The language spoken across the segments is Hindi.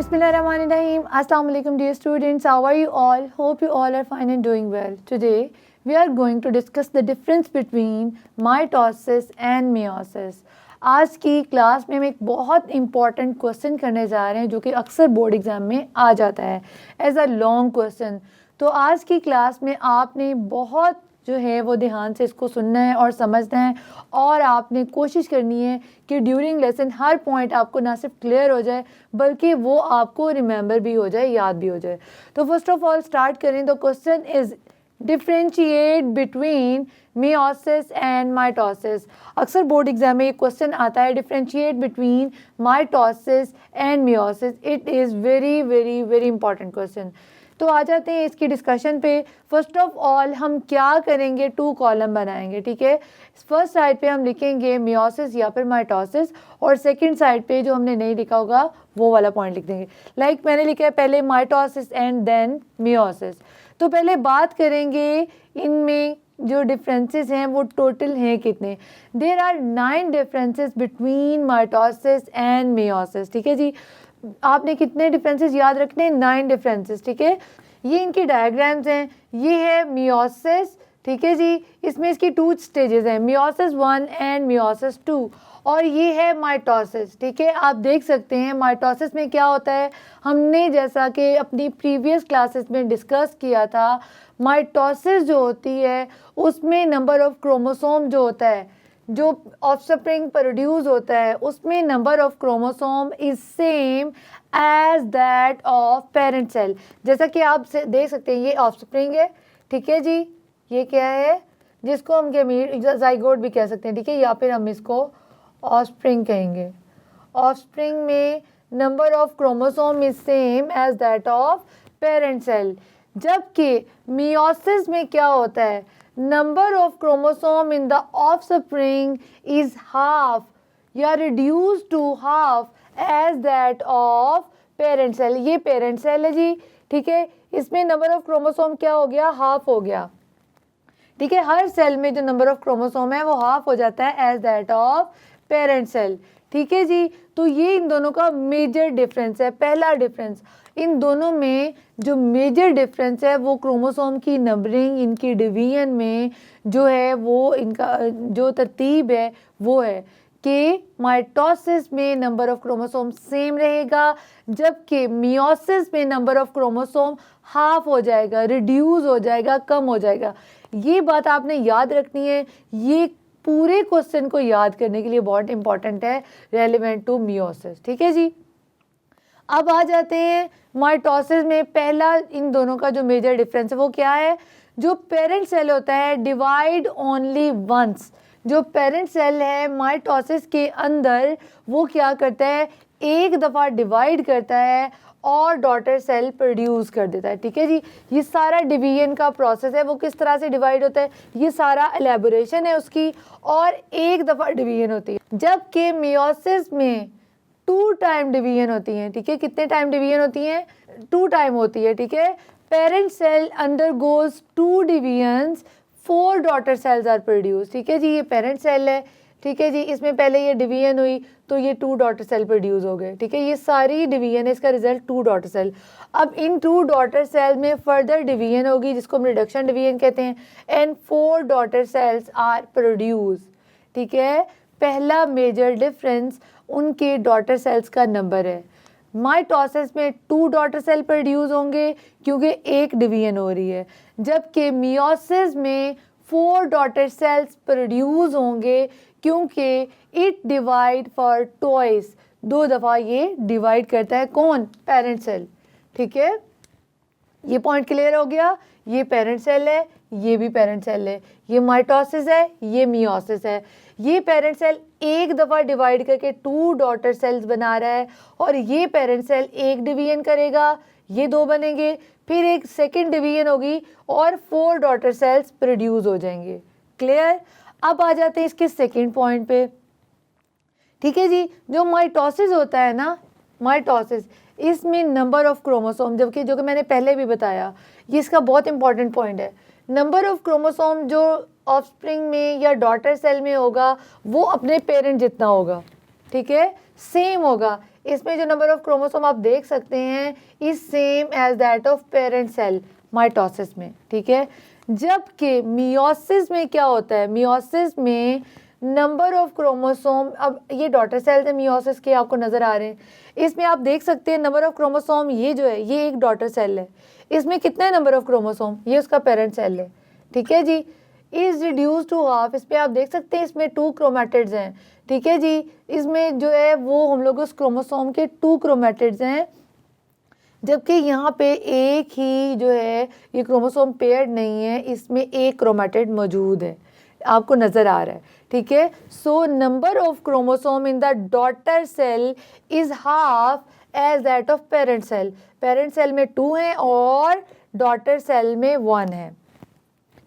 Bismillahirrahmanirrahim. Assalamu alaikum dear students. How are you all? Hope you all are fine and doing well. Today we are going to discuss the difference between mitosis and meiosis. आज की क्लास में हम एक बहुत इंपॉर्टेंट क्वेश्चन करने जा रहे हैं जो कि अक्सर बोर्ड एग्जाम में आ जाता है एज अ लॉन्ग क्वेश्चन। तो आज की क्लास में आपने बहुत जो है वो ध्यान से इसको सुनना है और समझना है और आपने कोशिश करनी है कि ड्यूरिंग लेसन हर पॉइंट आपको ना सिर्फ क्लियर हो जाए बल्कि वो आपको रिमेंबर भी हो जाए, याद भी हो जाए। तो फर्स्ट ऑफ ऑल स्टार्ट करें। The question is differentiate between meiosis and mitosis. अक्सर बोर्ड एग्जाम में ये क्वेश्चन आता है, differentiate between mitosis and meiosis। It is very very very important question. तो आ जाते हैं इसकी डिस्कशन पे। फर्स्ट ऑफ ऑल हम क्या करेंगे, 2 कॉलम बनाएंगे, ठीक है। फर्स्ट साइड पे हम लिखेंगे meiosis या फिर माइटोसिस और सेकंड साइड पे जो हमने नहीं लिखा होगा वो वाला पॉइंट लिख देंगे। लाइक मैंने लिखा है पहले माइटोसिस एंड देन meiosis। तो पहले बात करेंगे इनमें जो डिफरेंसेस हैं वो टोटल हैं कितने। There are 9 differences between mitosis and meiosis, ठीक है जी। आपने कितने डिफरेंसेस याद रखने हैं, 9 डिफरेंसेस, ठीक है। ये इनकी डायग्राम्स हैं। ये है meiosis, ठीक है जी। इसमें इसकी 2 स्टेजेस हैं, meiosis 1 एंड meiosis 2। और ये है माइटोसिस, ठीक है। आप देख सकते हैं माइटोसिस में क्या होता है। हमने जैसा कि अपनी प्रीवियस क्लासेस में डिस्कस किया था, माइटोसिस जो होती है उसमें नंबर ऑफ क्रोमोसोम जो होता है, जो ऑफस्प्रिंग प्रोड्यूस होता है, उसमें number of chromosome is same as that of parent cell. जैसा कि आप देख सकते हैं ये ऑफस्प्रिंग है, ठीक है जी। ये क्या है, जिसको हम जाइगोट भी कह सकते हैं, ठीक है, या फिर हम इसको ऑफस्प्रिंग कहेंगे। ऑफस्प्रिंग में number of chromosome is same as that of parent cell. जबकि meiosis में क्या होता है, number of chromosome in the offspring is half या reduce to half as that of parent cell. ये पेरेंट सेल है जी, ठीक है। इसमें नंबर ऑफ क्रोमोसोम क्या हो गया, हाफ हो गया, ठीक है। हर सेल में जो नंबर ऑफ क्रोमोसोम है वो हाफ हो जाता है as that of parent cell, ठीक है जी। तो ये इन दोनों का मेजर डिफरेंस है। पहला डिफरेंस इन दोनों में जो मेजर डिफरेंस है वो क्रोमोसोम की नंबरिंग, इनकी डिवीजन में जो है वो इनका जो तरतीब है वो है कि माइटोसिस में नंबर ऑफ क्रोमोसोम सेम रहेगा, जबकि meiosis में नंबर ऑफ क्रोमोसोम हाफ हो जाएगा, रिड्यूस हो जाएगा, कम हो जाएगा। ये बात आपने याद रखनी है। ये पूरे क्वेश्चन को याद करने के लिए बहुत इंपॉर्टेंट है, रेलिवेंट टू meiosis, ठीक है जी। अब आ जाते हैं माइटोसिस में। पहला इन दोनों का जो मेजर डिफरेंस है वो क्या है, जो पेरेंट सेल होता है डिवाइड ओनली वंस। जो पेरेंट सेल है माइटोसिस के अंदर वो क्या करता है, एक दफ़ा डिवाइड करता है और डॉटर सेल प्रोड्यूस कर देता है, ठीक है जी। ये सारा डिवीजन का प्रोसेस है, वो किस तरह से डिवाइड होता है, ये सारा एलेबोरेशन है उसकी, और एक दफ़ा डिवीजन होती है। जबकि meiosis में 2 टाइम डिवीजन होती हैं, ठीक है। कितने टाइम डिवीजन होती हैं, 2 टाइम होती है, ठीक है। Parent cell undergoes 2 divisions, 4 daughter cells are produce, ठीक है जी। ये पेरेंट सेल है, ठीक है जी। इसमें पहले ये डिवीजन हुई तो ये 2 डॉटर सेल प्रोड्यूस हो गए, ठीक है। ये सारी डिवीजन है, इसका रिजल्ट 2 डॉटर सेल। अब इन 2 डॉटर सेल में फर्दर डिवीजन होगी जिसको हम रिडक्शन डिवीजन कहते हैं, and 4 daughter cells are produce, ठीक है। पहला मेजर डिफरेंस उनके डॉटर सेल्स का नंबर है। माइटोसिस में 2 डॉटर सेल प्रोड्यूस होंगे क्योंकि एक डिवीजन हो रही है, जबकि meiosis में 4 डॉटर सेल्स प्रोड्यूस होंगे क्योंकि इट डिवाइड फॉर ट्वाइस, 2 दफ़ा ये डिवाइड करता है। कौन, पेरेंट सेल, ठीक है। ये पॉइंट क्लियर हो गया। ये पेरेंट सेल है, ये भी पेरेंट सेल है। ये माइटोसिस है, ये meiosis है। ये पेरेंट सेल एक दफ़ा डिवाइड करके 2 डॉटर सेल्स बना रहा है और ये पेरेंट सेल एक डिवीजन करेगा, ये 2 बनेंगे, फिर एक सेकंड डिवीजन होगी और 4 डॉटर सेल्स प्रोड्यूस हो जाएंगे। क्लियर। अब आ जाते हैं इसके सेकंड पॉइंट पे, ठीक है जी। जो माइटोसिस होता है ना, माइटोसिस इसमें नंबर ऑफ क्रोमोसोम, जबकि जो कि मैंने पहले भी बताया, ये इसका बहुत इंपॉर्टेंट पॉइंट है। नंबर ऑफ क्रोमोसोम जो ऑफस्प्रिंग में या डॉटर सेल में होगा वो अपने पेरेंट जितना होगा, ठीक है। सेम होगा। इसमें जो नंबर ऑफ क्रोमोसोम आप देख सकते हैं is same as that of parent cell mitosis में, ठीक है। जबकि मियोसिस में क्या होता है, मियोसिस में नंबर ऑफ क्रोमोसोम, अब ये डॉटर सेल्स है मियोसिस के, आपको नज़र आ रहे हैं, इसमें आप देख सकते हैं नंबर ऑफ क्रोमोसोम, ये जो है ये एक डॉटर सेल है, इसमें कितना है नंबर ऑफ क्रोमोसोम, ये उसका पेरेंट सेल है, ठीक है जी। इज रिड्यूस टू हाफ, इस पर आप देख सकते हैं इसमें 2 क्रोमेटिड्स हैं, ठीक है जी। इसमें जो है वो हम लोग उस क्रोमोसोम के 2 क्रोमेटिड्स हैं, जबकि यहाँ पे एक ही जो है ये क्रोमोसोम पेयर्ड नहीं है, इसमें एक क्रोमेटिड मौजूद है, आपको नज़र आ रहा है, ठीक है। So number of chromosome in the daughter cell is half as that of parent cell. Parent cell में 2 हैं और डॉटर सेल में 1 है,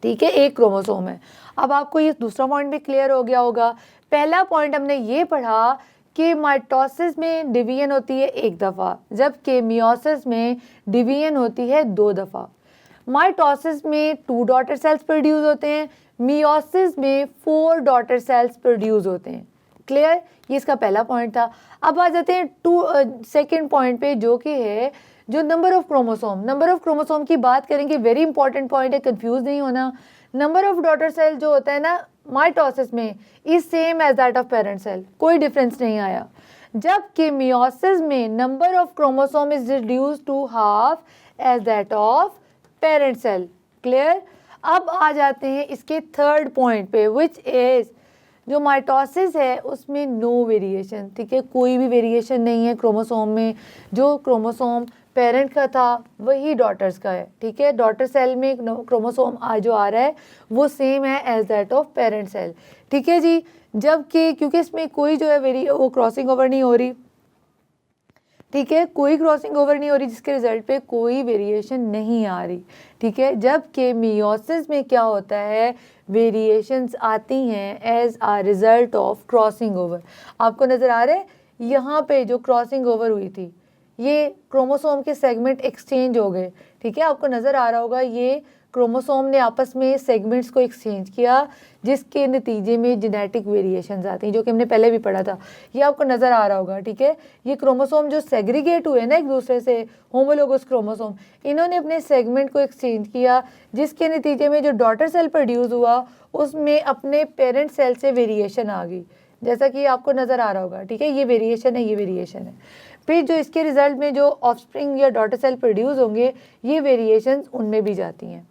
ठीक है, एक क्रोमोसोम है। अब आपको ये दूसरा पॉइंट भी क्लियर हो गया होगा। पहला पॉइंट हमने ये पढ़ा कि माइटोसिस में डिवीजन होती है 1 दफ़ा, जबकि मियोसिस में डिवीजन होती है 2 दफ़ा। माइटोसिस में 2 डॉटर सेल्स प्रोड्यूस होते हैं, मियोसिस में 4 डॉटर सेल्स प्रोड्यूस होते हैं। क्लियर, ये इसका पहला पॉइंट था। अब आ जाते हैं सेकेंड पॉइंट पे, जो कि है जो number of chromosome. Number of chromosome की बात करेंगे, वेरी इंपॉर्टेंट पॉइंट है, कंफ्यूज नहीं होना। नंबर ऑफ डॉटर सेल जो होता है ना माइटोसिस में is same as that of parent cell, कोई डिफरेंस नहीं आया। जबकि मियोसिस में number of chromosome is reduce to half as that of parent cell. Clear. अब आ जाते हैं इसके थर्ड पॉइंट पे, विच इज जो माइटोसिस है उसमें नो वेरिएशन, ठीक है, कोई भी वेरिएशन नहीं है क्रोमोसोम में। जो क्रोमोसोम पेरेंट का था वही डॉटर्स का है, ठीक है। डॉटर सेल में क्रोमोसोम जो आ रहा है वो सेम है as that of parent cell, ठीक है जी। जबकि क्योंकि इसमें कोई जो है वो क्रॉसिंग ओवर नहीं हो रही, ठीक है, कोई क्रॉसिंग ओवर नहीं हो रही, जिसके रिजल्ट पे कोई वेरिएशन नहीं आ रही, ठीक है। जबकि मियोसिस में क्या होता है, वेरिएशंस आती हैं as a result of crossing over. आपको नज़र आ रहा है यहाँ पे जो क्रॉसिंग ओवर हुई थी, ये क्रोमोसोम के सेगमेंट एक्सचेंज हो गए, ठीक है, आपको नज़र आ रहा होगा ये क्रोमोसोम ने आपस में सेगमेंट्स को एक्सचेंज किया, जिसके नतीजे में जेनेटिक वेरिएशंस आती हैं, जो कि हमने पहले भी पढ़ा था, ये आपको नज़र आ रहा होगा, ठीक है। ये क्रोमोसोम जो सेग्रीगेट हुए ना एक दूसरे से, होमोलोगस क्रोमोसोम, इन्होंने अपने सेगमेंट को एक्सचेंज किया, जिसके नतीजे में जो डॉटर सेल प्रोड्यूस हुआ उसमें अपने पेरेंट सेल से वेरिएशन आ गई, जैसा कि आपको नज़र आ रहा होगा, ठीक है। ये वेरिएशन है, ये वेरिएशन है। फिर जो इसके रिजल्ट में जो ऑफस्प्रिंग या डॉटर सेल प्रोड्यूस होंगे, ये वेरिएशंस उनमें भी जाती हैं।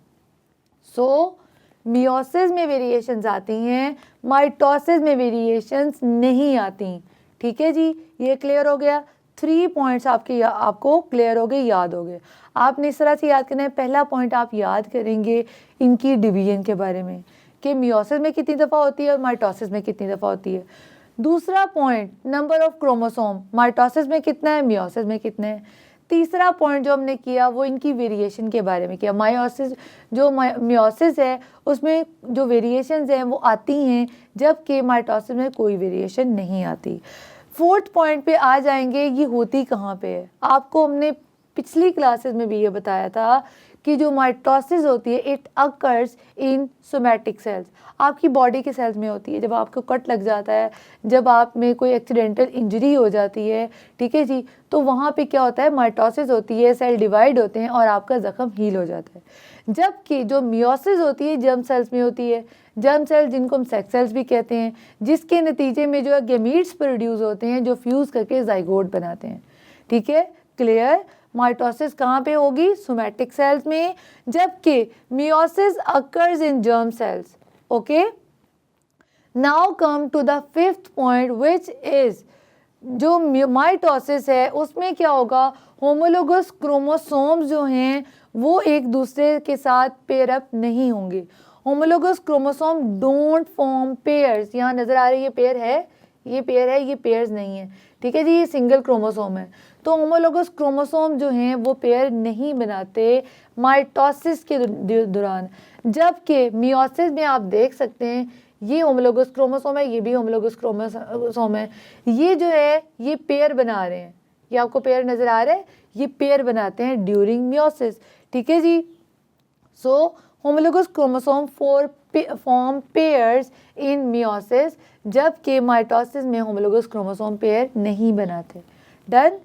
सो मियोसिस में वेरिएशंस आती हैं, माइटोसिस में वेरिएशंस नहीं आती, ठीक है जी। ये क्लियर हो गया। 3 पॉइंट्स आपको क्लियर हो गए, याद हो गए। आपने इस तरह से याद करना है। पहला पॉइंट आप याद करेंगे इनकी डिवीजन के बारे में, कि मियोसिस में कितनी दफ़ा होती है और माइटोसिस में कितनी दफ़ा होती है। दूसरा point number of chromosome, mitosis में कितना है, मियोसिस में कितना है। तीसरा पॉइंट जो हमने किया वो इनकी वेरिएशन के बारे में किया। मियोसिस है उसमें जो वेरिएशंस हैं वो आती हैं, जबकि माइटोसिस में कोई वेरिएशन नहीं आती। फोर्थ पॉइंट पे आ जाएंगे, ये होती कहाँ पे है। आपको हमने पिछली क्लासेस में भी ये बताया था कि जो माइटोसिस होती है it occurs in somatic cells, आपकी बॉडी के सेल्स में होती है। जब आपको कट लग जाता है, जब आप में कोई एक्सीडेंटल इंजरी हो जाती है, ठीक है जी, तो वहाँ पे क्या होता है, माइटोसिस होती है, सेल डिवाइड होते हैं और आपका ज़ख्म हील हो जाता है। जबकि जो मियोसिस होती है जर्म सेल्स में होती है, जर्म सेल्स जिनको हम सेक्स सेल्स भी कहते हैं, जिसके नतीजे में जो है गैमीट्स प्रोड्यूस होते हैं जो फ्यूज़ करके जाइगोट बनाते हैं, ठीक है। क्लियर। माइटोसिस कहाँ पे होगी, सोमैटिक सेल्स में, जबकि meiosis occurs in germ cells. Okay, now come to the fifth point, which is जो माइटोसिस है उसमें क्या होगा, होमोलोगस क्रोमोसोम्स जो हैं वो एक दूसरे के साथ पेयर अप नहीं होंगे। Homologous chromosome don't form pairs. यहाँ नज़र आ रही है पेयर है, ये पेयर है, ये पेयर्स नहीं है, ठीक है जी, ये सिंगल क्रोमोसोम है। तो होमोलोगस क्रोमोसोम जो हैं वो पेयर नहीं बनाते माइटोसिस के दौरान। जबकि मियोसिस में आप देख सकते हैं ये होमोलोगस क्रोमोसोम है, ये भी होमोलोगस क्रोमोसोम है, ये जो है ये पेयर बना रहे हैं, ये आपको पेयर नज़र आ रहा है, ये पेयर बनाते हैं ड्यूरिंग मियोसिस, ठीक है जी। So homologous chromosome form pairs in meiosis, जबकि माइटोसिस में होमोलोगस क्रोमोसोम पेयर नहीं बनाते। डन।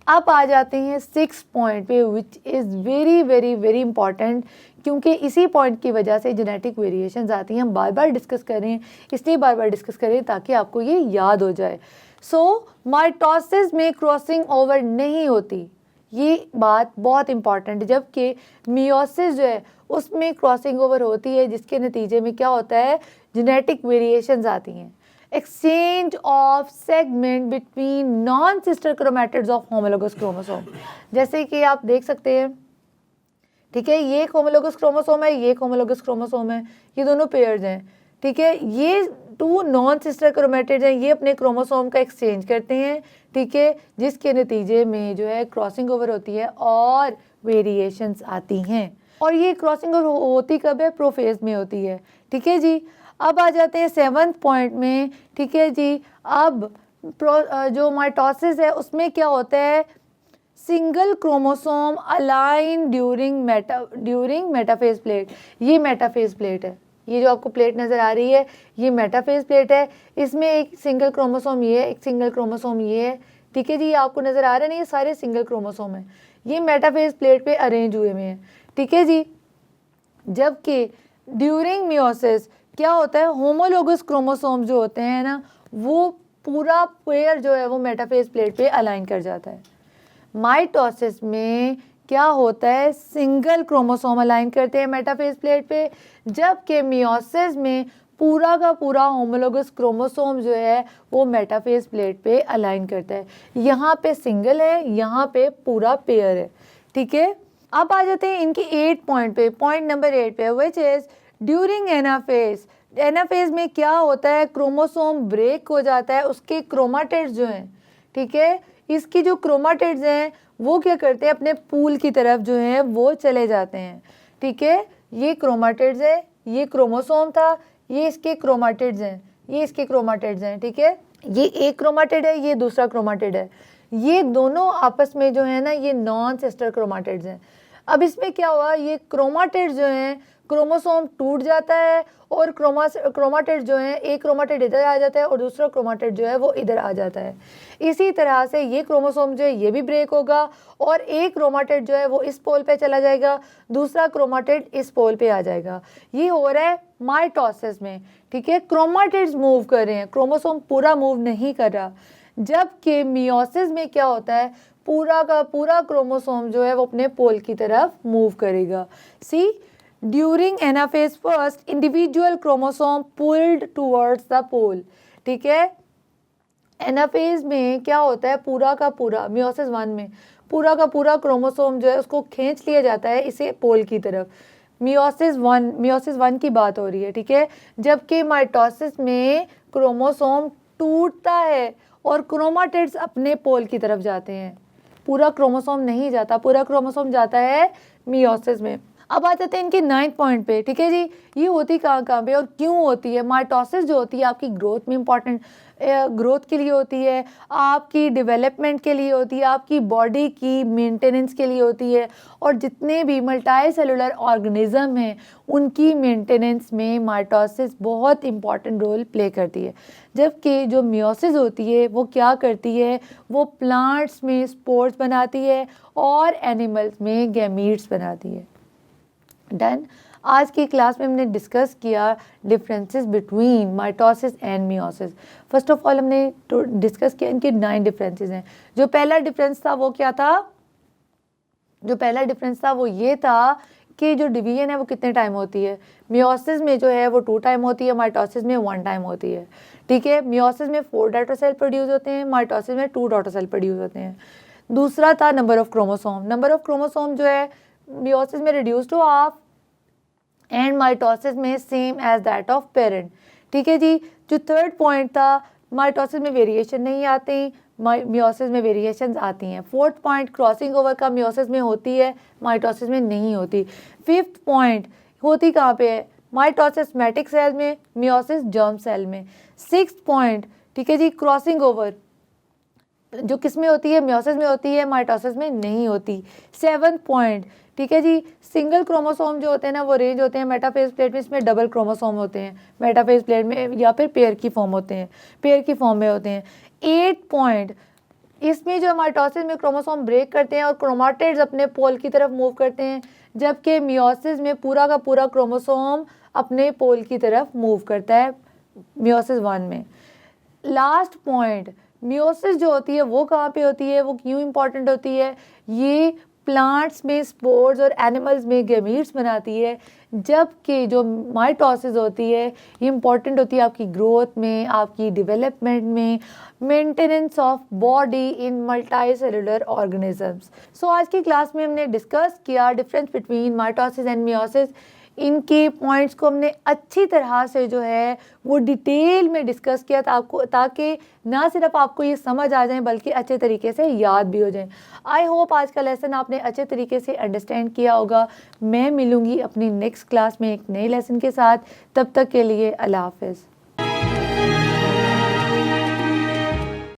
अब आ जाते हैं 6 पॉइंट पे, which is very very very important, क्योंकि इसी पॉइंट की वजह से जेनेटिक वेरिएशंस आती हैं। हम बार बार डिस्कस करें, इसलिए बार बार डिस्कस करें ताकि आपको ये याद हो जाए। सो माइटोसिस में क्रॉसिंग ओवर नहीं होती, ये बात बहुत इंपॉर्टेंट है, जबकि मियोसिस जो है उसमें क्रॉसिंग ओवर होती है, जिसके नतीजे में क्या होता है, जेनेटिक वेरिएशंस आती हैं। Exchange of segment between non sister chromatids of homologous chromosome, जैसे कि आप देख सकते हैं, ठीक है, ये एक होमोलोगस क्रोमोसोम है, ये एक होमोलोगस क्रोमोसोम है, ये दोनों पेयर्स हैं, ठीक है। ये 2 नॉन सिस्टर क्रोमैटिड्स हैं, ये अपने क्रोमोसोम का एक्सचेंज करते हैं, ठीक है, जिसके नतीजे में जो है क्रॉसिंग ओवर होती है और वेरिएशंस आती हैं। और ये क्रॉसिंग ओवर होती कब है, प्रोफेज में होती है, ठीक है जी। अब आ जाते हैं 7th पॉइंट में, ठीक है जी। अब जो माइटोसिस है उसमें क्या होता है, single chromosome align during metaphase plate. ये मेटाफेज प्लेट है, ये जो आपको प्लेट नज़र आ रही है ये मेटाफेज प्लेट है। इसमें एक सिंगल क्रोमोसोम ये है, एक सिंगल क्रोमोसोम ये है, ठीक है जी। ये आपको नज़र आ रहा है ना, ये सारे सिंगल क्रोमोसोम हैं, ये मेटाफेज प्लेट पे अरेंज हुए हुए हैं, ठीक है जी। जबकि ड्यूरिंग मियोसिस क्या होता है, होमोलोगस क्रोमोसोम जो होते हैं ना, वो पूरा पेयर जो है वो मेटाफेज प्लेट पे अलाइन कर जाता है। माइटोसिस में क्या होता है, सिंगल क्रोमोसोम अलाइन करते हैं मेटाफेज प्लेट पे, जबकि मियोसिस में पूरा का पूरा होमोलोगस क्रोमोसोम जो है वो मेटाफेज प्लेट पे अलाइन करता है। यहाँ पे सिंगल है, यहाँ पे पूरा पेयर है, ठीक है। अब आ जाते हैं इनकी 8 पॉइंट पे, पॉइंट नंबर 8 पे, which is during anaphase. Anaphase में क्या होता है, क्रोमोसोम ब्रेक हो जाता है, उसके क्रोमाटिड्स जो हैं, ठीक है, इसकी जो क्रोमाटिड्स हैं वो क्या करते हैं, अपने पूल की तरफ जो है वो चले जाते हैं, ठीक है। ये क्रोमाटिड्स है, ये क्रोमोसोम था, ये इसके क्रोमाटिड्स हैं, ये इसके क्रोमाटिड्स हैं, ठीक है। ये एक क्रोमाटिड है, ये दूसरा क्रोमाटिड है, ये दोनों आपस में जो है ना ये नॉन सिस्टर क्रोमाटिड्स हैं। अब इसमें क्या हुआ, ये क्रोमाटिड्स जो हैं, क्रोमोसोम टूट जाता है और क्रोमाटिड जो है, एक क्रोमाटिड इधर आ जाता है और दूसरा क्रोमाटिड जो है वो इधर आ जाता है। इसी तरह से ये क्रोमोसोम जो है ये भी ब्रेक होगा और एक क्रोमाटिड जो है वो इस पोल पे चला जाएगा, दूसरा क्रोमाटिड इस पोल पे आ जाएगा। ये हो रहा है माइटोसिस में, ठीक है। क्रोमाटिड्स मूव कर रहे हैं, क्रोमोसोम पूरा मूव नहीं कर रहा। जबकि मियोसिस में क्या होता है, पूरा का पूरा क्रोमोसोम जो है वो अपने पोल की तरफ मूव करेगा। C, during anaphase first individual chromosome pulled towards the pole, ठीक है। एनाफेज में क्या होता है, पूरा का पूरा, मियोसिस 1 में पूरा का पूरा क्रोमोसोम जो है उसको खींच लिया जाता है इसे पोल की तरफ। मियोसिस 1 की बात हो रही है, ठीक है। जबकि माइटोसिस में क्रोमोसोम टूटता है और क्रोमाटिड्स अपने पोल की तरफ जाते हैं, पूरा क्रोमोसोम नहीं जाता, पूरा क्रोमोसोम जाता है मियोसिस में। अब आ जाते हैं इनके 9th पॉइंट पे, ठीक है जी। ये होती कहाँ पे और क्यों होती है। माइटोसिस जो होती है आपकी ग्रोथ में इंपॉर्टेंट, ग्रोथ के लिए होती है, आपकी डेवलपमेंट के लिए होती है, आपकी बॉडी की मेंटेनेंस के लिए होती है, और जितने भी मल्टी सेलुलर ऑर्गेनिज्म हैं उनकी मेंटेनेंस में माइटोसिस बहुत इंपॉर्टेंट रोल प्ले करती है। जबकि जो मियोसिस होती है वो क्या करती है, वो प्लांट्स में स्पोर्स बनाती है और एनिमल्स में गैमीट्स बनाती है। डन। आज की क्लास में हमने डिस्कस किया differences between mitosis and meiosis. First of all हमने डिस्कस किया इनके 9 डिफरेंसेस हैं। जो पहला डिफरेंस था वो क्या था, जो पहला डिफरेंस था वो ये था कि जो डिवीजन है वो कितने टाइम होती है। मियोसिस में जो है वो 2 टाइम होती है, माइटोसिस में 1 टाइम होती है, ठीक है। मियोसिस में 4 डॉटर सेल प्रोड्यूस होते हैं, माइटोसिस में 2 डॉटर सेल प्रोड्यूस होते हैं। दूसरा था number of chromosome. Number of chromosome जो है मियोसिस में reduce to half and mitosis में same as that of parent, ठीक है जी। जो थर्ड पॉइंट था, माइटोसिस में वेरिएशन नहीं आती, मियोसिस में वेरिएशंस आती हैं। फोर्थ पॉइंट, क्रॉसिंग ओवर का मियोसिस में होती है, माइटोसिस में नहीं होती। फिफ्थ पॉइंट, होती कहाँ पे है, माइटोसिस सोमैटिक सेल में, मियोसिस जर्म सेल में। सिक्स्थ पॉइंट, ठीक है जी, क्रॉसिंग ओवर जो किस में होती है, मियोसिस में होती है, माइटोसिस में नहीं होती। 7th पॉइंट, ठीक है जी, सिंगल क्रोमोसोम जो होते हैं ना वो रेंज होते हैं मेटाफेज प्लेट में, इसमें डबल क्रोमोसोम होते हैं मेटाफेज प्लेट में, या फिर पेयर की फॉर्म होते हैं, पेयर की फॉर्म में होते हैं। 8 पॉइंट, इसमें जो माइटोसिस में क्रोमोसोम ब्रेक करते हैं और क्रोमाटिड्स अपने पोल की तरफ मूव करते हैं, जबकि मियोसिस में पूरा का पूरा क्रोमोसोम अपने पोल की तरफ मूव करता है मियोसिस 1 में। लास्ट पॉइंट, मियोसिस जो होती है वो कहाँ पे होती है, वो क्यों इम्पॉर्टेंट होती है, ये प्लांट्स में स्पोर्स और एनिमल्स में गैमीट्स बनाती है, जबकि जो माइटोसिस होती है ये इम्पॉर्टेंट होती है आपकी ग्रोथ में, आपकी डेवलपमेंट में, maintenance of body in multi cellular organisms. So आज की क्लास में हमने डिस्कस किया difference between mitosis and meiosis. इनके पॉइंट्स को हमने अच्छी तरह से जो है वो डिटेल में डिस्कस किया ताकि ना सिर्फ आपको ये समझ आ जाए बल्कि अच्छे तरीके से याद भी हो जाए। आई होप आज का लेसन आपने अच्छे तरीके से अंडरस्टैंड किया होगा। मैं मिलूँगी अपनी नेक्स्ट क्लास में एक नए लेसन के साथ, तब तक के लिए अल्लाह हाफ़िज़।